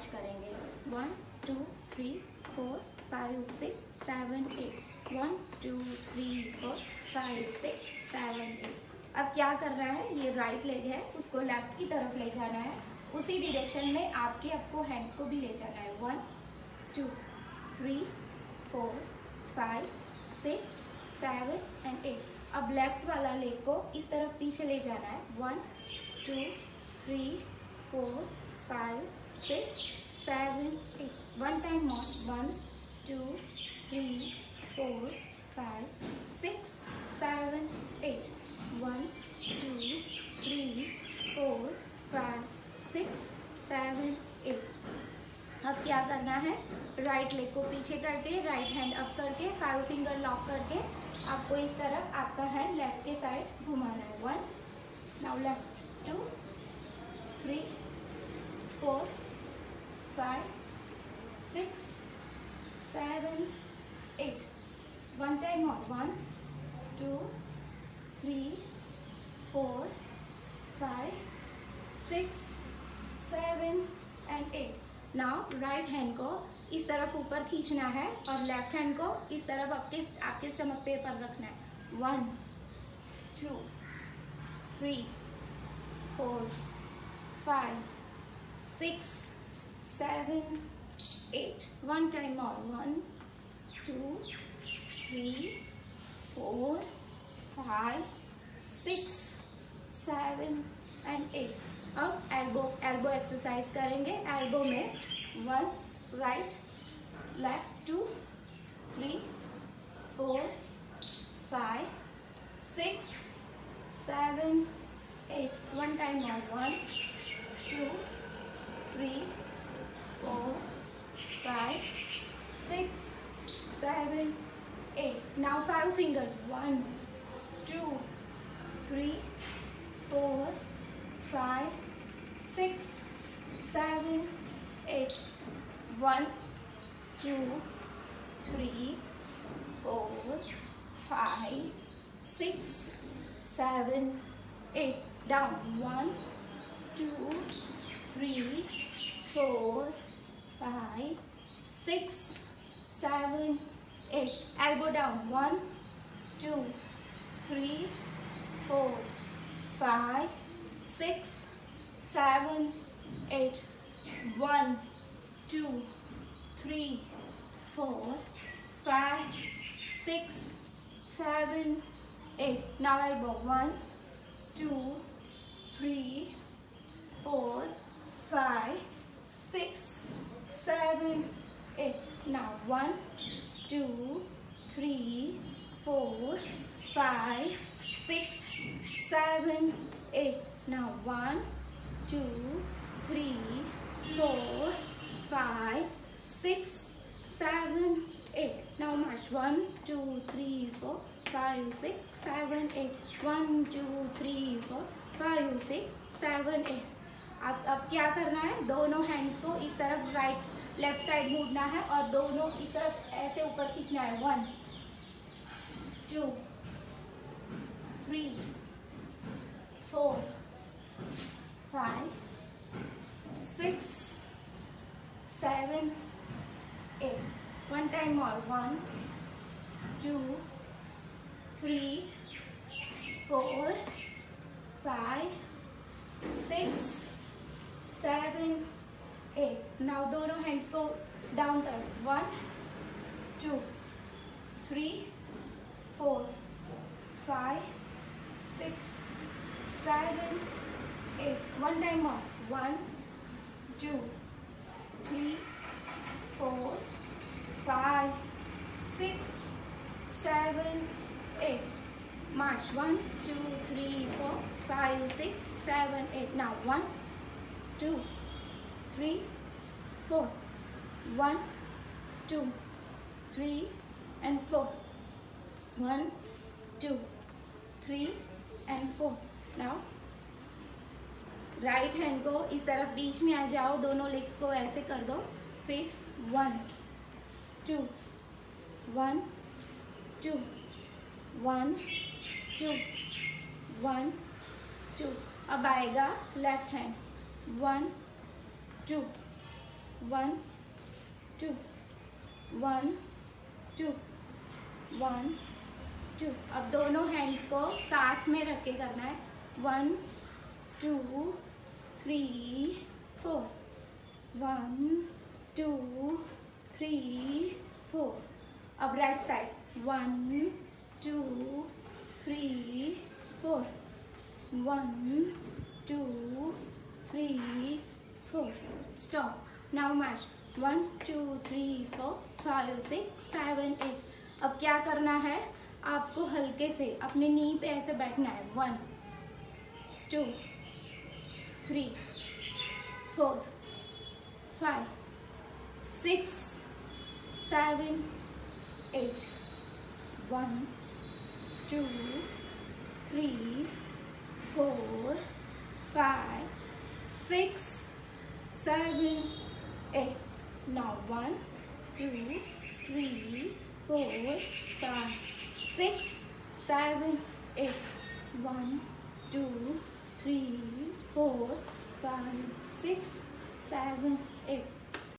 मार्च करेंगे। 1 2 3 4 5 6 7 8 1 2 3 4 5 6 7 8। अब क्या करना है, ये राइट लेग है उसको लेफ्ट की तरफ ले जाना है, उसी डायरेक्शन में आपको हैंड्स को भी ले जाना है। 1 2 3 4 5 6 7 एंड 8। अब लेफ्ट वाला लेग को इस तरफ पीछे ले जाना है। 1 2 3 4 5 6 7 8। One time more. 1 2 3 4 5 6 7 8। 1 2 3 4 5 6 7 8। अब क्या करना है, राइट लेग को पीछे करके राइट हैंड अप करके 5 फिंगर लॉक करके आपको इस तरफ आपका हैंड लेफ्ट के साइड घुमाना है। 1 नाउ लेफ्ट 2 3 4 5 6 7 8। वन टाइम और 1 2 3 4 5 6 7 एंड 8। नाउ राइट हैंड को इस तरफ ऊपर खींचना है और लेफ्ट हैंड को इस तरफ आपके स्टमक पे पर रखना है। 1 2 3 4 5 6 7 8। वन टाइम और 1 2 3 4 5 6 7 एंड 8। अब एल्बो एक्सरसाइज करेंगे। एल्बो में 1 राइट लेफ्ट 2 3 4 5 6 7 8। वन टाइम और 1 2 3 4 5 6 7 8। Now 5 fingers। 1 2 3 4 5 6 7 8। 1 2 3 4 5 6 7 8। Down 1 2 3 4 5 6 7 8। Elbow down 1 2 3 4 5 6 7 8। 1 2 3 4 5 6 7 8। Now elbow 1 2 3 4 5 6 7 8। Now 1 2 3 4 5 6 7 8। Now 1 2 3 4 5 6 7 8। Now march 1 2 3 4 5 6 7 8। 1 2 3 4 5 6 7 8। अब क्या करना है, दोनों हैंड्स को इस तरफ राइट लेफ्ट साइड मोड़ना है और दोनों इस तरफ ऐसे ऊपर खींचना है। 1 2 3 4 5 6 7 8। वन टाइम और 1 2 3 4 5 6 7 8। नाउ दोनों हैंड्स को डाउन कर। 1 2 3 4 5 6 7 8। वन टाइम और 1 2 3 4 5 6 7 8। March 1 2 3 4 5 6 7 8। Now 1 2 3 4 1 2 3 and 4 1 2 3 and 4। Now right hand को इस तरफ बीच में आ जाओ, दोनों लेग्स को ऐसे कर दो। फिर 1 2 1 2 1 2 1 2। अब आएगा लेफ्ट हैंड 1 2 1 2 1 2 1 2। अब दोनों हैंड्स को साथ में रख के करना है। 1 2 3 4 1 2 3 4। अब right side 1 2 3 4 1 2 3 4। Stop. Now match 1 2 3 4 5 6 7 8। अब क्या करना है, आपको हल्के से अपने नी पे ऐसे बैठना है। 1 2 3 4 5 6 7 8। 1 2 3 4 5 6 7 8। Now 1 2 3 4 5 6 7 8। 1 2 3 4 5 6 7 8।